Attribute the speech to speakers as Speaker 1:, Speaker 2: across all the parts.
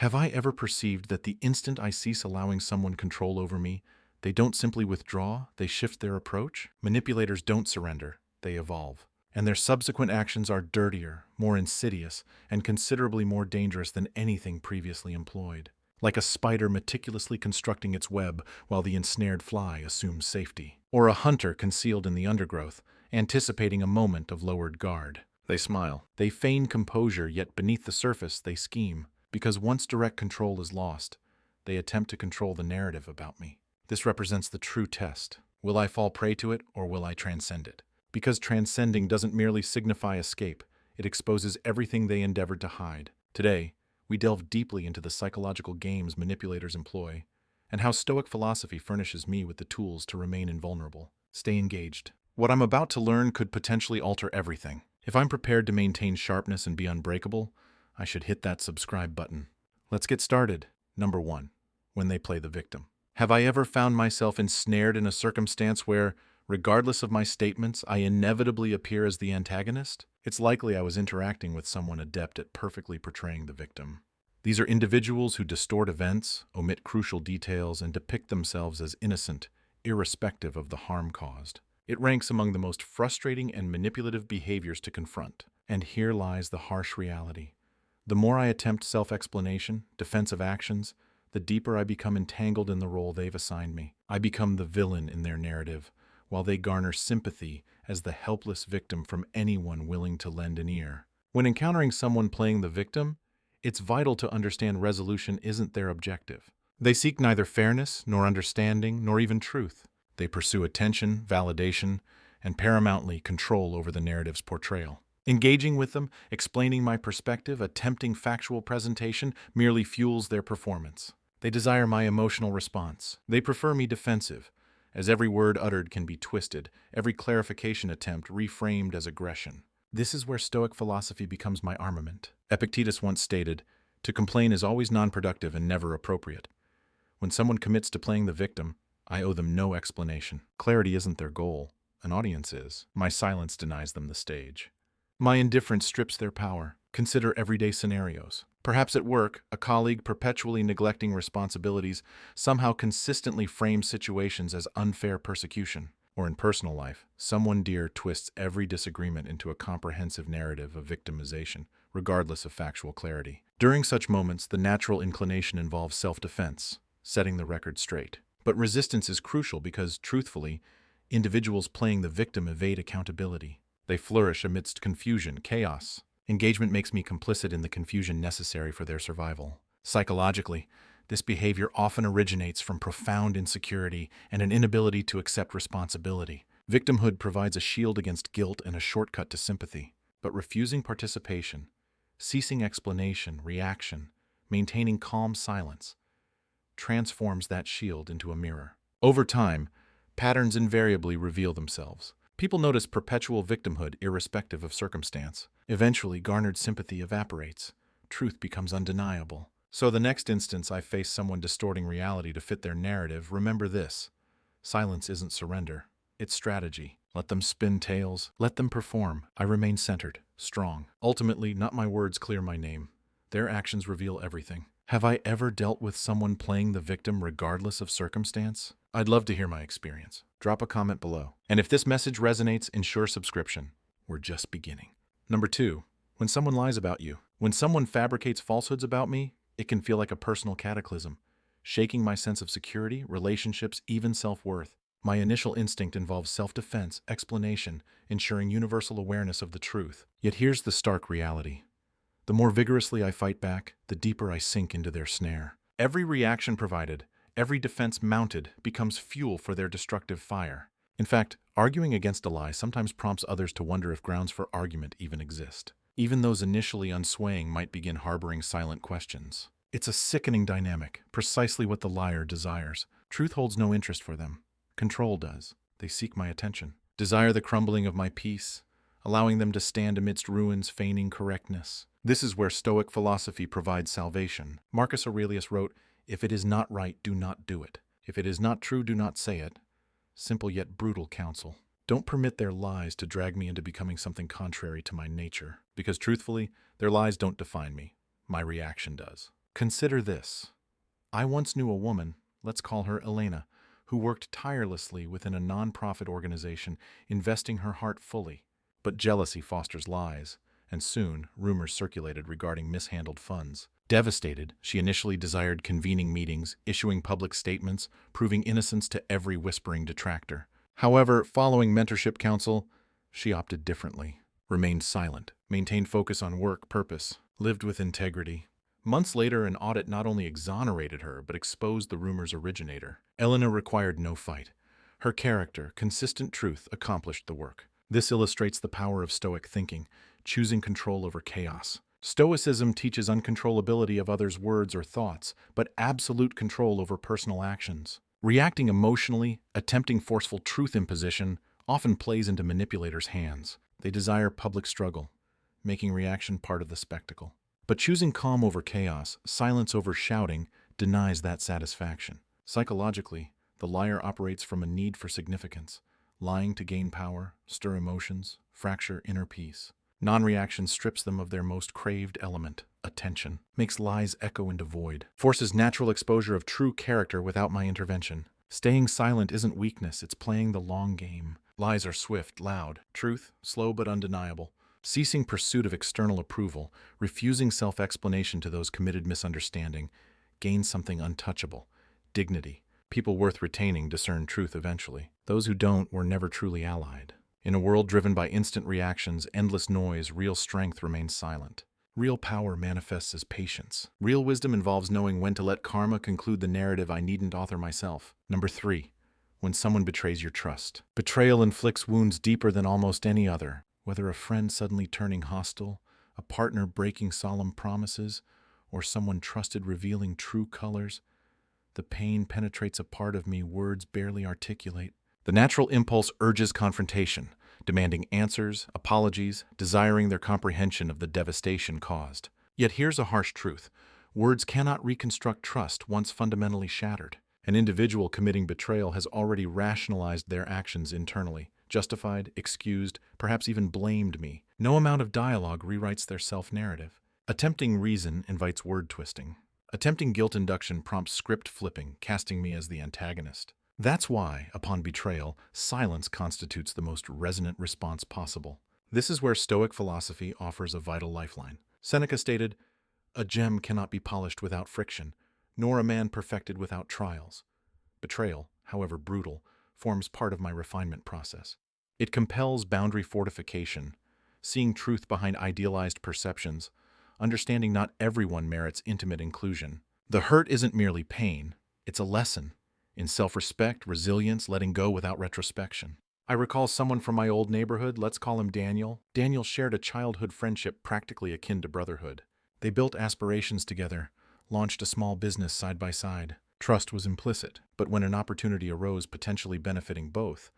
Speaker 1: Have I ever perceived that the instant I cease allowing someone control over me, they don't simply withdraw, they shift their approach? Manipulators don't surrender, they evolve. And their subsequent actions are dirtier, more insidious, and considerably more dangerous than anything previously employed. Like a spider meticulously constructing its web while the ensnared fly assumes safety. Or a hunter concealed in the undergrowth, anticipating a moment of lowered guard. They smile. They feign composure, yet beneath the surface they scheme. Because once direct control is lost, they attempt to control the narrative about me. This represents the true test. Will I fall prey to it, or will I transcend it? Because transcending doesn't merely signify escape, it exposes everything they endeavored to hide. Today, we delve deeply into the psychological games manipulators employ, and how Stoic philosophy furnishes me with the tools to remain invulnerable. Stay engaged. What I'm about to learn could potentially alter everything. If I'm prepared to maintain sharpness and be unbreakable, I should hit that subscribe button. Let's get started. Number 1. When they play the victim. Have I ever found myself ensnared in a circumstance where, regardless of my statements, I inevitably appear as the antagonist? It's likely I was interacting with someone adept at perfectly portraying the victim. These are individuals who distort events, omit crucial details, and depict themselves as innocent, irrespective of the harm caused. It ranks among the most frustrating and manipulative behaviors to confront. And here lies the harsh reality. The more I attempt self-explanation, defensive actions, the deeper I become entangled in the role they've assigned me. I become the villain in their narrative, while they garner sympathy as the helpless victim from anyone willing to lend an ear. When encountering someone playing the victim, it's vital to understand resolution isn't their objective. They seek neither fairness, nor understanding, nor even truth. They pursue attention, validation, and paramountly control over the narrative's portrayal. Engaging with them, explaining my perspective, attempting factual presentation merely fuels their performance. They desire my emotional response. They prefer me defensive, as every word uttered can be twisted, every clarification attempt reframed as aggression. This is where Stoic philosophy becomes my armament. Epictetus once stated, "To complain is always non-productive and never appropriate." When someone commits to playing the victim, I owe them no explanation. Clarity isn't their goal. An audience is. My silence denies them the stage. My indifference strips their power. Consider everyday scenarios. Perhaps at work, a colleague perpetually neglecting responsibilities somehow consistently frames situations as unfair persecution. Or in personal life, someone dear twists every disagreement into a comprehensive narrative of victimization, regardless of factual clarity. During such moments, the natural inclination involves self-defense, setting the record straight. But resistance is crucial because, truthfully, individuals playing the victim evade accountability. They flourish amidst confusion, chaos. Engagement makes me complicit in the confusion necessary for their survival. Psychologically, this behavior often originates from profound insecurity and an inability to accept responsibility. Victimhood provides a shield against guilt and a shortcut to sympathy. But refusing participation, ceasing explanation, reaction, maintaining calm silence, transforms that shield into a mirror. Over time, patterns invariably reveal themselves. People notice perpetual victimhood irrespective of circumstance. Eventually, garnered sympathy evaporates. Truth becomes undeniable. So the next instance I face someone distorting reality to fit their narrative, remember this. Silence isn't surrender. It's strategy. Let them spin tales. Let them perform. I remain centered, strong. Ultimately, not my words clear my name. Their actions reveal everything. Have I ever dealt with someone playing the victim regardless of circumstance? I'd love to hear my experience. Drop a comment below. And if this message resonates, ensure subscription. We're just beginning. Number 2, when someone lies about you. When someone fabricates falsehoods about me, it can feel like a personal cataclysm, shaking my sense of security, relationships, even self-worth. My initial instinct involves self-defense, explanation, ensuring universal awareness of the truth. Yet here's the stark reality. The more vigorously I fight back, the deeper I sink into their snare. Every reaction provided, every defense mounted, becomes fuel for their destructive fire. In fact, arguing against a lie sometimes prompts others to wonder if grounds for argument even exist. Even those initially unswaying might begin harboring silent questions. It's a sickening dynamic, precisely what the liar desires. Truth holds no interest for them. Control does. They seek my attention, desire the crumbling of my peace, allowing them to stand amidst ruins, feigning correctness. This is where Stoic philosophy provides salvation. Marcus Aurelius wrote, "If it is not right, do not do it. If it is not true, do not say it." Simple yet brutal counsel. Don't permit their lies to drag me into becoming something contrary to my nature. Because truthfully, their lies don't define me. My reaction does. Consider this. I once knew a woman, let's call her Elena, who worked tirelessly within a nonprofit organization, investing her heart fully. But jealousy fosters lies, and soon rumors circulated regarding mishandled funds. Devastated, she initially desired convening meetings, issuing public statements, proving innocence to every whispering detractor. However, following mentorship counsel, she opted differently, remained silent, maintained focus on work purpose, lived with integrity. Months later, an audit not only exonerated her, but exposed the rumor's originator. Elena required no fight. Her character, consistent truth, accomplished the work. This illustrates the power of Stoic thinking, choosing control over chaos. Stoicism teaches uncontrollability of others' words or thoughts, but absolute control over personal actions. Reacting emotionally, attempting forceful truth imposition, often plays into manipulators' hands. They desire public struggle, making reaction part of the spectacle. But choosing calm over chaos, silence over shouting, denies that satisfaction. Psychologically, the liar operates from a need for significance, lying to gain power, stir emotions, fracture inner peace. Non-reaction strips them of their most craved element, attention, makes lies echo into void, forces natural exposure of true character without my intervention. Staying silent isn't weakness, it's playing the long game. Lies are swift, loud. Truth, slow but undeniable. Ceasing pursuit of external approval, refusing self-explanation to those committed misunderstanding, gains something untouchable, dignity. People worth retaining discern truth eventually. Those who don't were never truly allied. In a world driven by instant reactions, endless noise, real strength remains silent. Real power manifests as patience. Real wisdom involves knowing when to let karma conclude the narrative I needn't author myself. Number 3. When someone betrays your trust. Betrayal inflicts wounds deeper than almost any other. Whether a friend suddenly turning hostile, a partner breaking solemn promises, or someone trusted revealing true colors, the pain penetrates a part of me words barely articulate. The natural impulse urges confrontation, demanding answers, apologies, desiring their comprehension of the devastation caused. Yet here's a harsh truth. Words cannot reconstruct trust once fundamentally shattered. An individual committing betrayal has already rationalized their actions internally, justified, excused, perhaps even blamed me. No amount of dialogue rewrites their self-narrative. Attempting reason invites word twisting. Attempting guilt induction prompts script flipping, casting me as the antagonist. That's why, upon betrayal, silence constitutes the most resonant response possible. This is where Stoic philosophy offers a vital lifeline. Seneca stated, "A gem cannot be polished without friction, nor a man perfected without trials." Betrayal, however brutal, forms part of my refinement process. It compels boundary fortification, seeing truth behind idealized perceptions, understanding not everyone merits intimate inclusion. The hurt isn't merely pain, it's a lesson in self-respect, resilience, letting go without retrospection. I recall someone from my old neighborhood, let's call him Daniel. Daniel shared a childhood friendship practically akin to brotherhood. They built aspirations together, launched a small business side by side. Trust was implicit, but when an opportunity arose potentially benefiting both,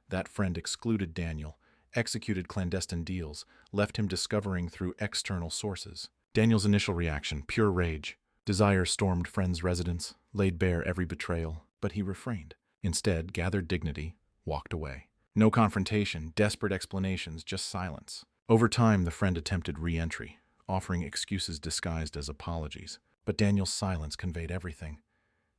Speaker 1: that friend excluded Daniel, executed clandestine deals, left him discovering through external sources. Daniel's initial reaction, pure rage. Desire stormed friend's residence, laid bare every betrayal, but he refrained. Instead, gathered dignity, walked away. No confrontation, desperate explanations, just silence. Over time, the friend attempted re-entry, offering excuses disguised as apologies. But Daniel's silence conveyed everything.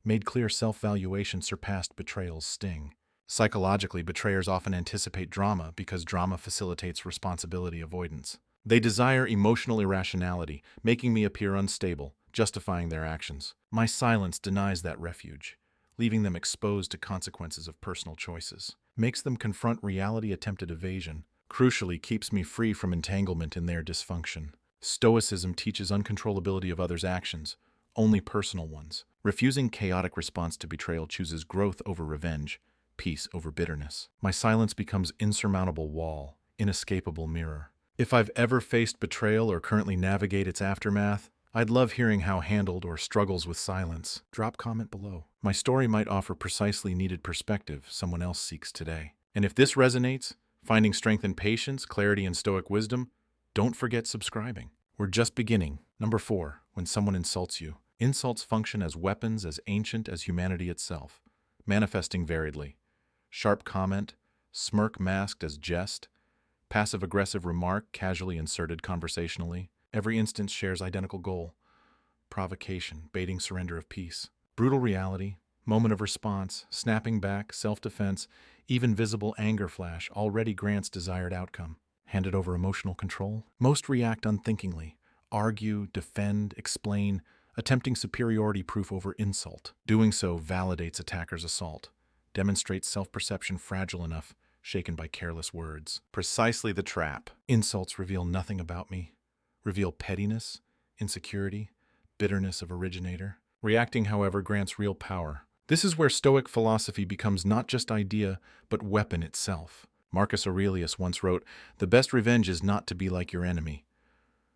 Speaker 1: Made clear self-valuation surpassed betrayal's sting. Psychologically, betrayers often anticipate drama because drama facilitates responsibility avoidance. They desire emotional irrationality, making me appear unstable, justifying their actions. My silence denies that refuge, leaving them exposed to consequences of personal choices. Makes them confront reality attempted evasion. Crucially, keeps me free from entanglement in their dysfunction. Stoicism teaches uncontrollability of others' actions, only personal ones. Refusing chaotic response to betrayal chooses growth over revenge, peace over bitterness. My silence becomes insurmountable wall, inescapable mirror. If I've ever faced betrayal or currently navigate its aftermath, I'd love hearing how handled or struggles with silence. Drop comment below. My story might offer precisely needed perspective someone else seeks today. And if this resonates, finding strength in patience, clarity, and stoic wisdom, don't forget subscribing. We're just beginning. Number 4, when someone insults you. Insults function as weapons as ancient as humanity itself, manifesting variedly. Sharp comment, smirk masked as jest, passive-aggressive remark casually inserted conversationally. Every instance shares identical goal. provocation, baiting surrender of peace. Brutal reality, moment of response, snapping back, self-defense, even visible anger flash already grants desired outcome. Handed over emotional control? Most react unthinkingly, argue, defend, explain, attempting superiority proof over insult. Doing so validates attacker's assault, demonstrates self-perception fragile enough, shaken by careless words. Precisely the trap. Insults reveal nothing about me, reveal pettiness, insecurity, bitterness of originator. Reacting, however, grants real power. This is where Stoic philosophy becomes not just idea, but weapon itself. Marcus Aurelius once wrote, "The best revenge is not to be like your enemy."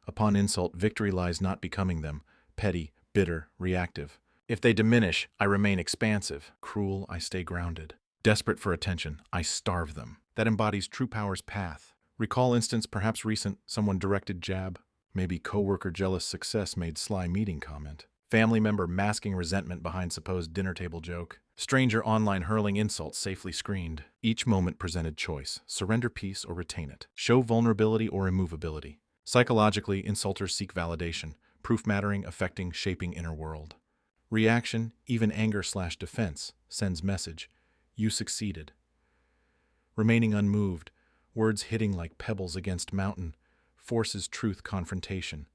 Speaker 1: Upon insult, victory lies not becoming them, petty, bitter, reactive. If they diminish, I remain expansive. Cruel, I stay grounded. Desperate for attention, I starve them. That embodies true power's path. Recall instance, perhaps recent, someone directed jab. Maybe coworker jealous success made sly meeting comment. Family member masking resentment behind supposed dinner table joke. Stranger online hurling insults safely screened. Each moment presented choice. Surrender peace or retain it. Show vulnerability or immovability. Psychologically, insulters seek validation. Proof mattering, affecting, shaping inner world. Reaction, even anger/defense, sends message. You succeeded. Remaining unmoved, words hitting like pebbles against mountain, forces truth confrontation.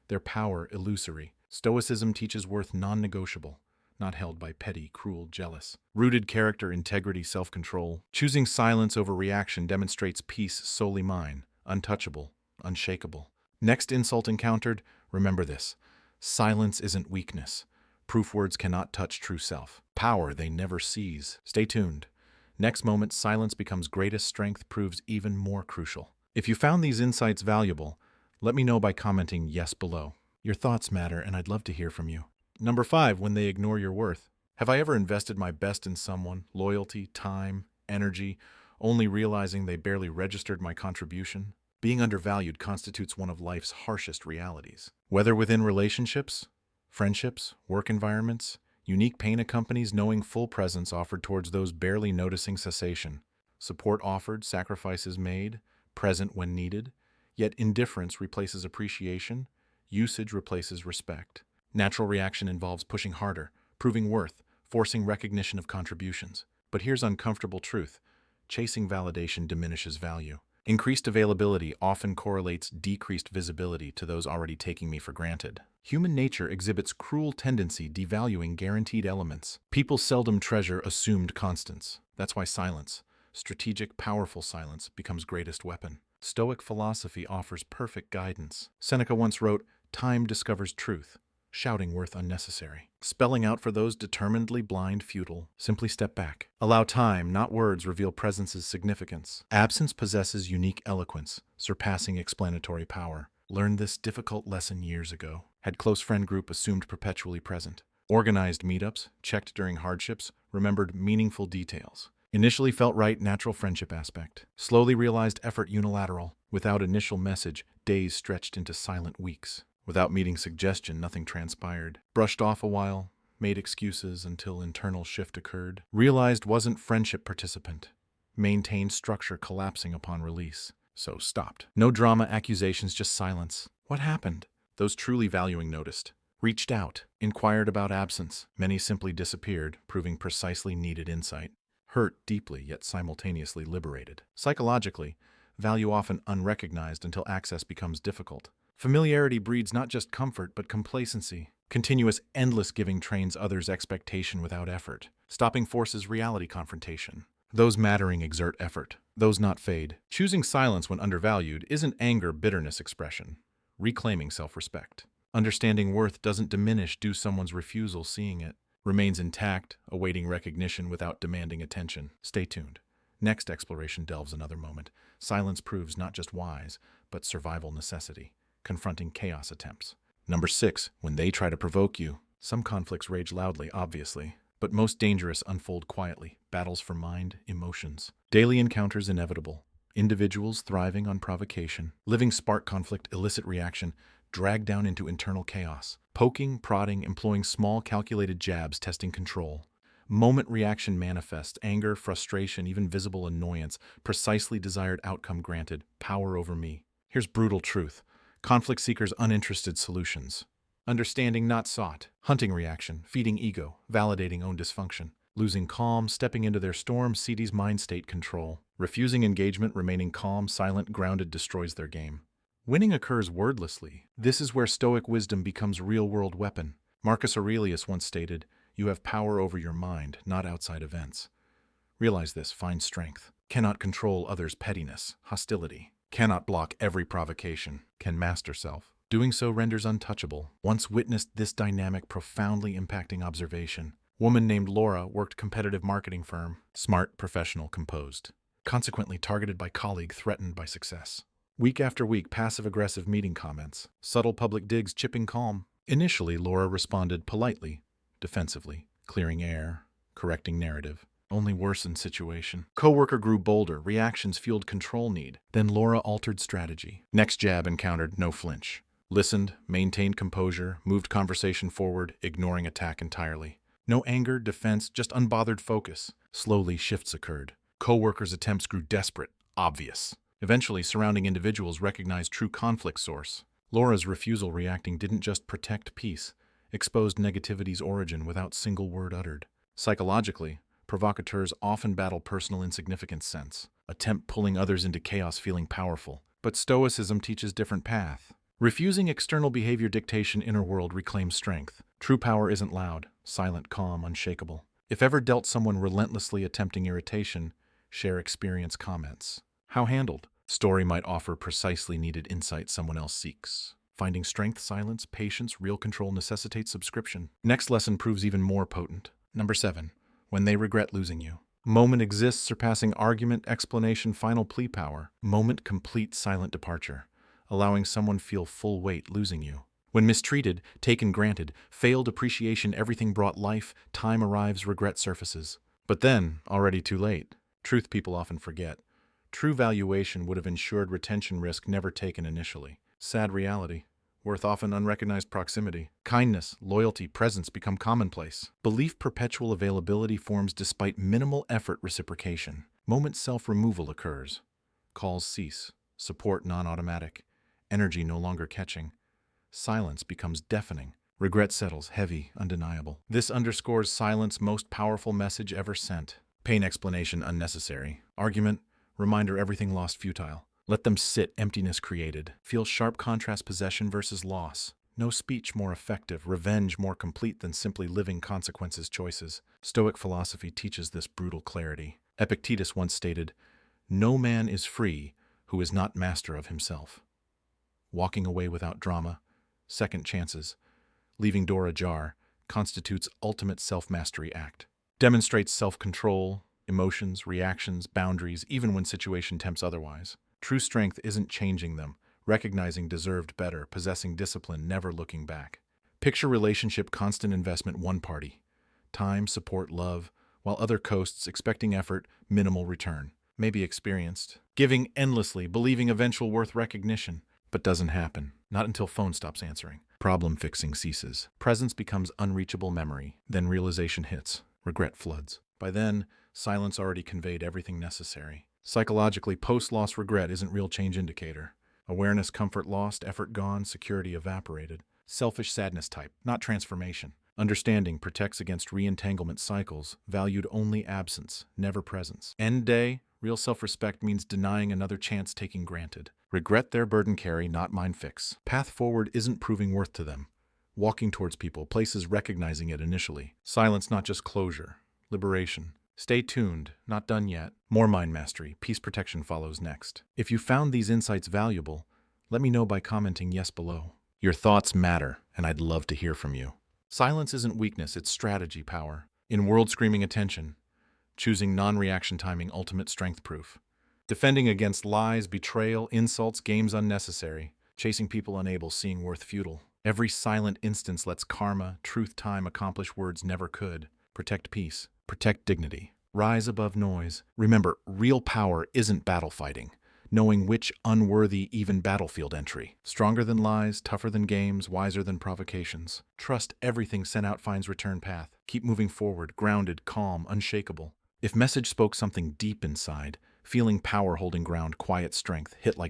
Speaker 1: Their power illusory. Stoicism teaches worth non-negotiable, not held by petty, cruel, jealous. Rooted character, integrity, self-control. Choosing silence over reaction demonstrates peace solely mine, untouchable, unshakable. Next insult encountered, remember this. Silence isn't weakness. Proof words cannot touch true self. Power they never seize. Stay tuned. Next moment, silence becomes greatest strength proves even more crucial. If you found these insights valuable, let me know by commenting yes below. Your thoughts matter, and I'd love to hear from you. Number 5, when they ignore your worth. Have I ever invested my best in someone, loyalty, time, energy, only realizing they barely registered my contribution? Being undervalued constitutes one of life's harshest realities. Whether within relationships, friendships, work environments, unique pain accompanies knowing full presence offered towards those barely noticing cessation. Support offered, sacrifices made, present when needed, yet indifference replaces appreciation, usage replaces respect. Natural reaction involves pushing harder, proving worth, forcing recognition of contributions. But here's uncomfortable truth. Chasing validation diminishes value. Increased availability often correlates decreased visibility to those already taking me for granted. Human nature exhibits cruel tendency devaluing guaranteed elements. People seldom treasure assumed constants. That's why silence, strategic, powerful silence, becomes greatest weapon. Stoic philosophy offers perfect guidance. Seneca once wrote, "Time discovers truth, shouting worth unnecessary." Spelling out for those determinedly blind, futile, simply step back. Allow time, not words, reveal presence's significance. Absence possesses unique eloquence, surpassing explanatory power. Learned this difficult lesson years ago. Had close friend group assumed perpetually present. Organized meetups, checked during hardships, remembered meaningful details. Initially felt right, natural friendship aspect. Slowly realized effort unilateral. Without initial message, days stretched into silent weeks. Without meeting suggestion, nothing transpired. Brushed off a while, made excuses until internal shift occurred. Realized wasn't friendship participant. Maintained structure collapsing upon release. So stopped. No drama, accusations, just silence. What happened? Those truly valuing noticed. Reached out, inquired about absence. Many simply disappeared, proving precisely needed insight. Hurt deeply, yet simultaneously liberated. Psychologically, value often unrecognized until access becomes difficult. Familiarity breeds not just comfort, but complacency. Continuous, endless giving trains others' expectation without effort. Stopping forces reality confrontation. Those mattering exert effort. Those not fade. Choosing silence when undervalued isn't anger, bitterness expression. Reclaiming self-respect. Understanding worth doesn't diminish due someone's refusal seeing it. Remains intact, awaiting recognition without demanding attention. Stay tuned. Next exploration delves another moment. Silence proves not just wise, but survival necessity. Confronting chaos attempts. Number 6, when they try to provoke you. Some conflicts rage loudly, obviously, but most dangerous unfold quietly. Battles for mind, emotions. Daily encounters inevitable. Individuals thriving on provocation. Living spark conflict, illicit reaction, dragged down into internal chaos. Poking, prodding, employing small calculated jabs, testing control. Moment reaction manifest, anger, frustration, even visible annoyance, precisely desired outcome granted, power over me. Here's brutal truth. Conflict seekers uninterested solutions. Understanding not sought. Hunting reaction, feeding ego, validating own dysfunction. Losing calm, stepping into their storm, CD's mind state control. Refusing engagement, remaining calm, silent, grounded destroys their game. Winning occurs wordlessly. This is where Stoic wisdom becomes real-world weapon. Marcus Aurelius once stated, "You have power over your mind, not outside events." Realize this, find strength. Cannot control others' pettiness, hostility. Cannot block every provocation. Can master self. Doing so renders untouchable. Once witnessed this dynamic profoundly impacting observation. Woman named Laura worked competitive marketing firm. Smart, professional, composed. Consequently targeted by colleague, threatened by success. Week after week, passive-aggressive meeting comments. Subtle public digs, chipping calm. Initially, Laura responded politely, defensively, clearing air, correcting narrative. Only worsened situation. Coworker grew bolder, reactions fueled control need. Then Laura altered strategy. Next jab encountered no flinch. Listened, maintained composure, moved conversation forward, ignoring attack entirely. No anger, defense, just unbothered focus. Slowly, shifts occurred. Coworkers' attempts grew desperate, obvious. Eventually, surrounding individuals recognized true conflict source. Laura's refusal reacting didn't just protect peace, exposed negativity's origin without single word uttered. Psychologically, provocateurs often battle personal insignificance sense, attempt pulling others into chaos feeling powerful. But Stoicism teaches different path. Refusing external behavior dictation inner world reclaims strength. True power isn't loud, silent, calm, unshakable. If ever dealt someone relentlessly attempting irritation, share experience comments. How handled? Story might offer precisely needed insight someone else seeks. Finding strength, silence, patience, real control necessitates subscription. Next lesson proves even more potent. Number 7. When they regret losing you. Moment exists surpassing argument, explanation, final plea power. Moment complete silent departure, allowing someone feel full weight losing you. When mistreated, taken granted, failed appreciation, everything brought life, time arrives, regret surfaces. But then, already too late. Truth people often forget. True valuation would have ensured retention risk never taken initially. Sad reality. Worth often unrecognized proximity. Kindness, loyalty, presence become commonplace. Belief perpetual availability forms despite minimal effort reciprocation. Moment self-removal occurs. Calls cease. Support non-automatic. Energy no longer catching. Silence becomes deafening. Regret settles, heavy, undeniable. This underscores silence' most powerful message ever sent. Pain explanation unnecessary. Argument, reminder everything lost futile. Let them sit, emptiness created. Feel sharp contrast possession versus loss. No speech more effective, revenge more complete than simply living consequences choices. Stoic philosophy teaches this brutal clarity. Epictetus once stated, "No man is free who is not master of himself." Walking away without drama, second chances, leaving door ajar, constitutes ultimate self-mastery act. Demonstrates self-control, emotions, reactions, boundaries, even when situation tempts otherwise. True strength isn't changing them, recognizing deserved better, possessing discipline, never looking back. Picture relationship constant investment one party. Time, support, love, while other coasts expecting effort, minimal return. Maybe experienced. Giving endlessly, believing eventual worth recognition. But doesn't happen. Not until phone stops answering. Problem fixing ceases. Presence becomes unreachable memory. Then realization hits. Regret floods. By then, silence already conveyed everything necessary. Psychologically, post-loss regret isn't real change indicator. Awareness, comfort lost, effort gone, security evaporated. Selfish sadness type, not transformation. Understanding protects against re-entanglement cycles, valued only absence, never presence. End day, real self-respect means denying another chance taking granted. Regret their burden carry, not mine fix. Path forward isn't proving worth to them. Walking towards people, places recognizing it initially. Silence, not just closure. Liberation. Stay tuned, not done yet. More mind mastery, peace protection follows next. If you found these insights valuable, let me know by commenting yes below. Your thoughts matter, and I'd love to hear from you. Silence isn't weakness, it's strategy power. In world screaming attention, choosing non-reaction timing, ultimate strength proof. Defending against lies, betrayal, insults, games unnecessary. Chasing people unable, seeing worth futile. Every silent instance lets karma, truth, time accomplish words never could. Protect peace. Protect dignity. Rise above noise. Remember, real power isn't battle fighting. Knowing which unworthy even battlefield entry. Stronger than lies, tougher than games, wiser than provocations. Trust everything sent out finds return path. Keep moving forward, grounded, calm, unshakable. If message spoke something deep inside, feeling power holding ground, quiet strength, hit like